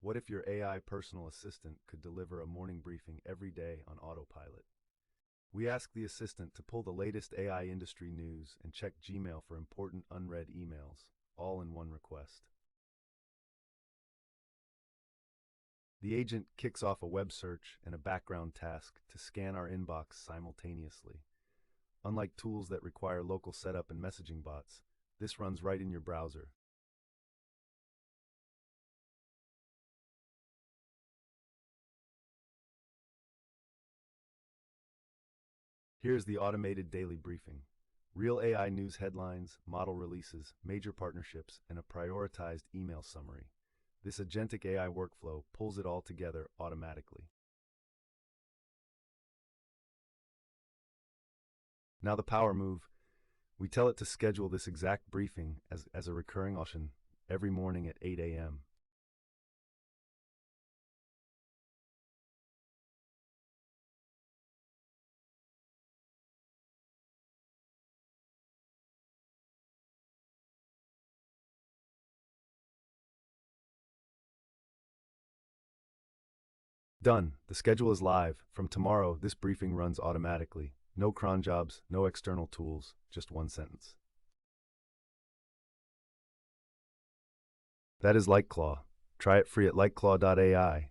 What if your AI personal assistant could deliver a morning briefing every day on autopilot? We ask the assistant to pull the latest AI industry news and check Gmail for important unread emails, all in one request. The agent kicks off a web search and a background task to scan our inbox simultaneously. Unlike tools that require local setup and messaging bots, this runs right in your browser. Here's the automated daily briefing. Real AI news headlines, model releases, major partnerships, and a prioritized email summary. This agentic AI workflow pulls it all together automatically. Now the power move. We tell it to schedule this exact briefing as a recurring option every morning at 8 a.m. Done. The schedule is live. From tomorrow, this briefing runs automatically. No cron jobs, no external tools, just one sentence. That is LikeClaw. Try it free at LikeClaw.ai.